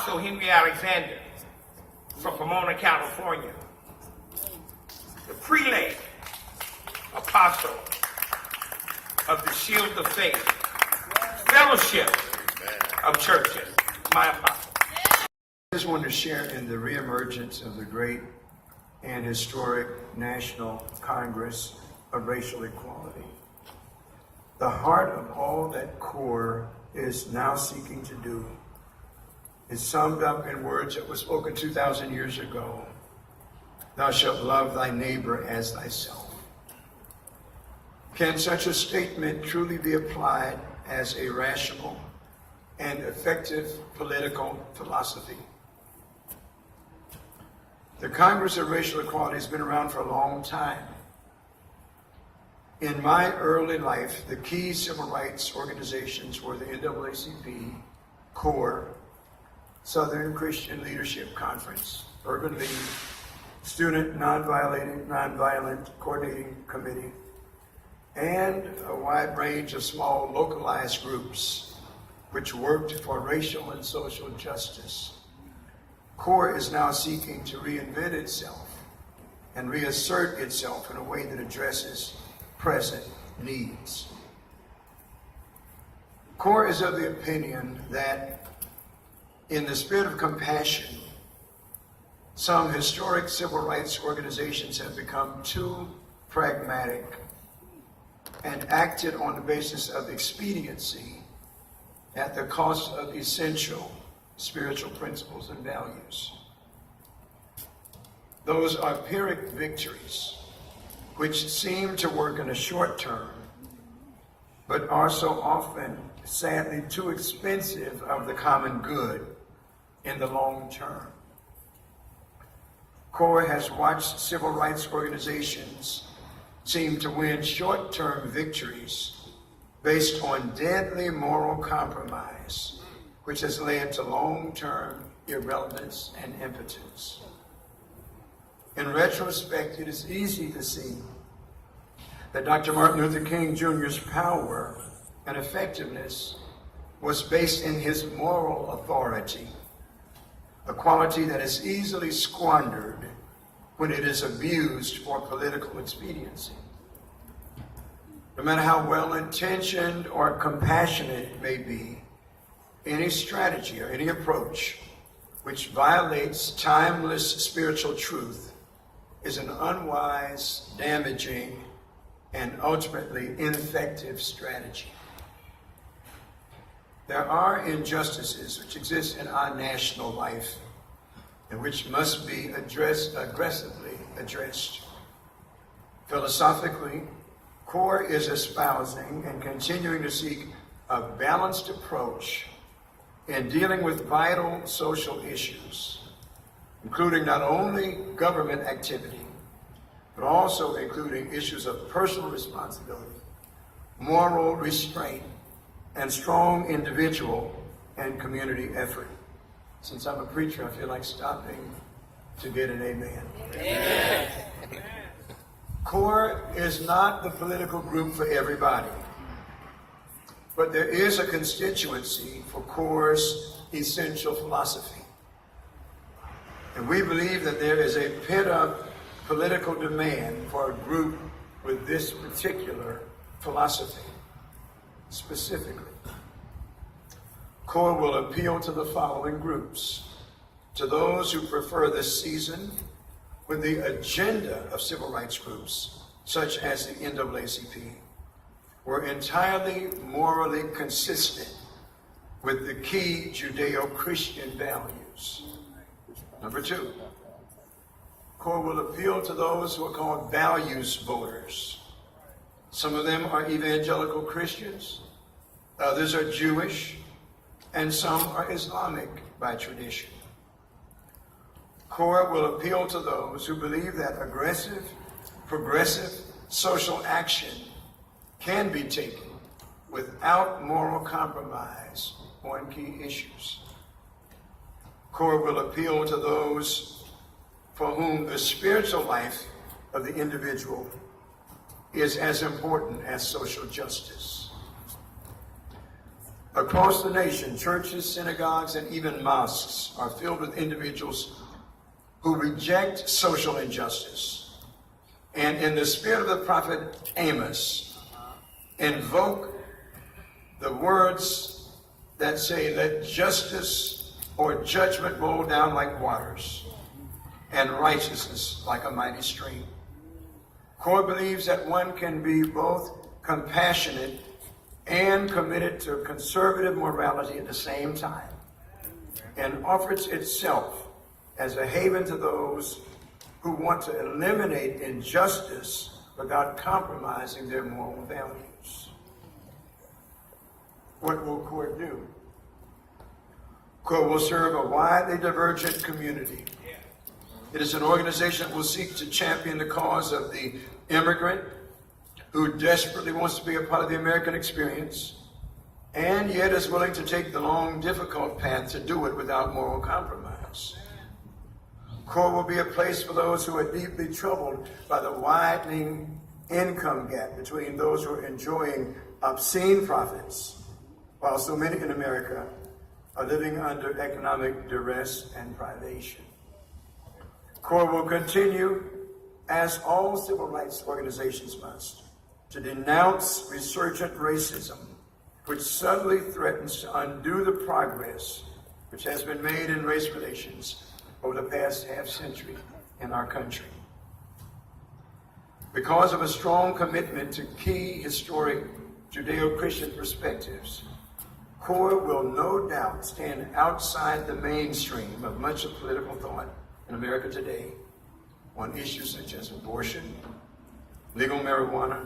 Apostle Henry Alexander from Pomona, California. The prelate apostle of the Shield of Faith, Fellowship of Churches, my apostle. I just wanted to share in the reemergence of the great and historic National Congress of Racial Equality. The heart of all that CORE is now seeking to do is summed up in words that were spoken 2,000 years ago. Thou shalt love thy neighbor as thyself. Can such a statement truly be applied as a rational and effective political philosophy? The Congress of Racial Equality has been around for a long time. In my early life, the key civil rights organizations were the NAACP, CORE, Southern Christian Leadership Conference, Urban League, Student Nonviolent Coordinating Committee, and a wide range of small localized groups which worked for racial and social justice. CORE is now seeking to reinvent itself and reassert itself in a way that addresses present needs. CORE is of the opinion that in the spirit of compassion, some historic civil rights organizations have become too pragmatic and acted on the basis of expediency at the cost of essential spiritual principles and values. Those are Pyrrhic victories, which seem to work in a short term, but are so often, sadly, too expensive of the common good in the long term. CORE has watched civil rights organizations seem to win short-term victories based on deadly moral compromise, which has led to long-term irrelevance and impotence. In retrospect, it is easy to see that Dr. Martin Luther King Jr.'s power and effectiveness was based in his moral authority, a quality that is easily squandered when it is abused for political expediency. No matter how well-intentioned or compassionate it may be, any strategy or any approach which violates timeless spiritual truth is an unwise, damaging, and ultimately ineffective strategy. There are injustices which exist in our national life and which must be aggressively addressed. Philosophically, CORE is espousing and continuing to seek a balanced approach in dealing with vital social issues, including not only government activity, but also including issues of personal responsibility, moral restraint, and strong individual and community effort. Since I'm a preacher, I feel like stopping to get an amen. Amen. CORE is not the political group for everybody, but there is a constituency for CORE's essential philosophy. And we believe that there is a pent-up political demand for a group with this particular philosophy. Specifically, CORE will appeal to the following groups: to those who prefer the season with the agenda of civil rights groups, such as the NAACP, were entirely morally consistent with the key Judeo-Christian values. Number two, CORE will appeal to those who are called values voters. Some of them are evangelical Christians, others are Jewish, and some are Islamic by tradition. CORE will appeal to those who believe that aggressive, progressive social action can be taken without moral compromise on key issues. CORE will appeal to those for whom the spiritual life of the individual is as important as social justice. Across the nation, churches, synagogues, and even mosques are filled with individuals who reject social injustice and, in the spirit of the prophet Amos, invoke the words that say, "Let justice or judgment roll down like waters and righteousness like a mighty stream." CORE believes that one can be both compassionate and committed to conservative morality at the same time, and offers itself as a haven to those who want to eliminate injustice without compromising their moral values. What will CORE do? CORE will serve a widely divergent community. It is an organization that will seek to champion the cause of the immigrant who desperately wants to be a part of the American experience, and yet is willing to take the long, difficult path to do it without moral compromise. CORE will be a place for those who are deeply troubled by the widening income gap between those who are enjoying obscene profits, while so many in America are living under economic duress and privation. CORE will continue, as all civil rights organizations must, to denounce resurgent racism, which subtly threatens to undo the progress which has been made in race relations over the past half-century in our country. Because of a strong commitment to key historic Judeo-Christian perspectives, CORE will no doubt stand outside the mainstream of much of political thought in America today on issues such as abortion, legal marijuana,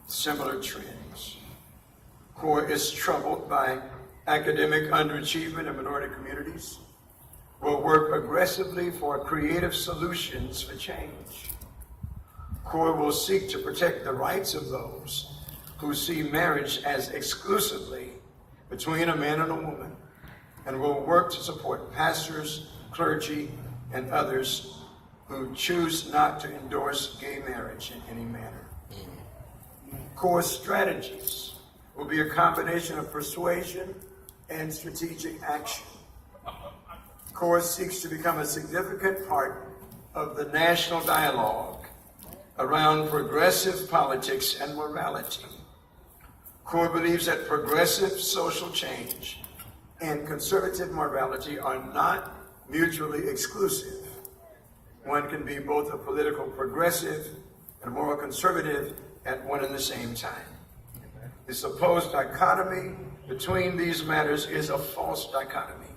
similar trends. CORE is troubled by academic underachievement in minority communities, will work aggressively for creative solutions for change. CORE will seek to protect the rights of those who see marriage as exclusively between a man and a woman, and will work to support pastors, clergy, and others who choose not to endorse gay marriage in any manner. CORE strategies will be a combination of persuasion and strategic action. CORE seeks to become a significant part of the national dialogue around progressive politics and morality. CORE believes that progressive social change and conservative morality are not mutually exclusive. One can be both a political progressive and a moral conservative at one and the same time. The supposed dichotomy between these matters is a false dichotomy.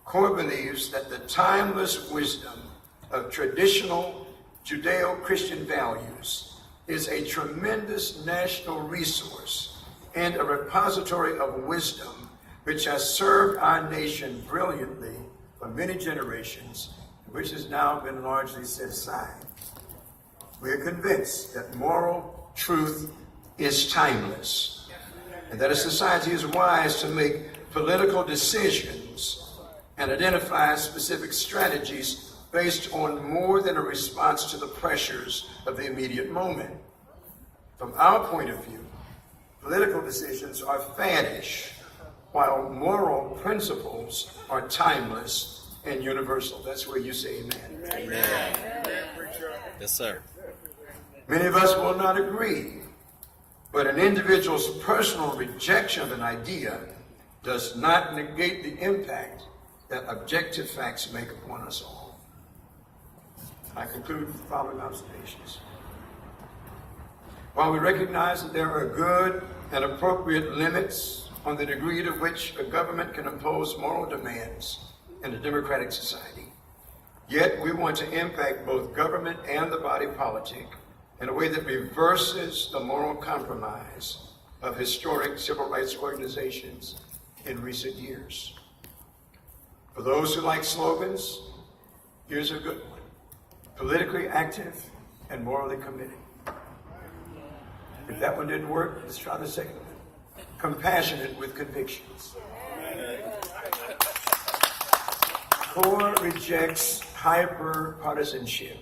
CORE believes that the timeless wisdom of traditional Judeo-Christian values is a tremendous national resource and a repository of wisdom which has served our nation brilliantly for many generations, which has now been largely set aside. We are convinced that moral truth is timeless, and that a society is wise to make political decisions and identify specific strategies based on more than a response to the pressures of the immediate moment. From our point of view, political decisions are faddish, while moral principles are timeless and universal. That's where you say amen. Amen. Yes, sir. Many of us will not agree, but an individual's personal rejection of an idea does not negate the impact that objective facts make upon us all. I conclude with the following observations. While we recognize that there are good and appropriate limits on the degree to which a government can impose moral demands in a democratic society, yet we want to impact both government and the body politic in a way that reverses the moral compromise of historic civil rights organizations in recent years. For those who like slogans, here's a good one: politically active and morally committed. If that one didn't work, let's try the second one: compassionate with convictions. CORE rejects hyper-partisanship.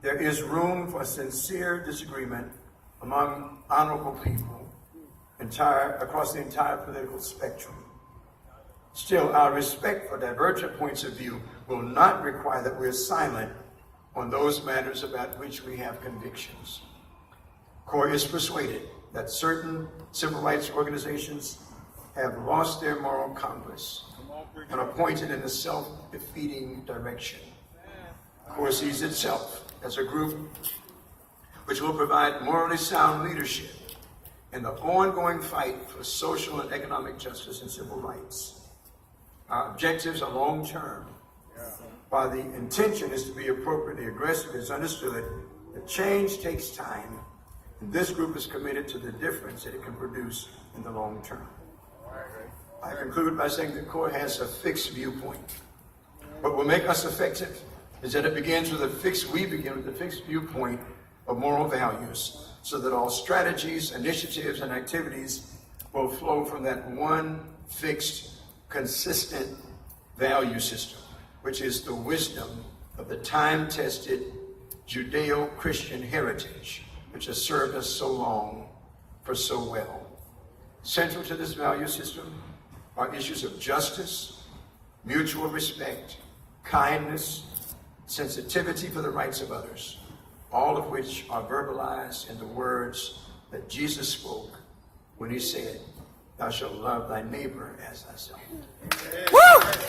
There is room for sincere disagreement among honorable people across the entire political spectrum. Still, our respect for divergent points of view will not require that we're silent on those matters about which we have convictions. CORE is persuaded that certain civil rights organizations have lost their moral compass and are pointed in a self-defeating direction. CORE sees itself as a group which will provide morally sound leadership in the ongoing fight for social and economic justice and civil rights. Our objectives are long-term. While the intention is to be appropriately aggressive, it's understood that change takes time, and this group is committed to the difference that it can produce in the long term. I conclude by saying that CORE has a fixed viewpoint. What will make us effective is that we begin with a fixed viewpoint of moral values, so that all strategies, initiatives, and activities will flow from that one fixed, consistent value system, which is the wisdom of the time-tested Judeo-Christian heritage, which has served us so long for so well. Central to this value system are issues of justice, mutual respect, kindness, sensitivity for the rights of others, all of which are verbalized in the words that Jesus spoke when he said, "Thou shalt love thy neighbor as thyself." Woo!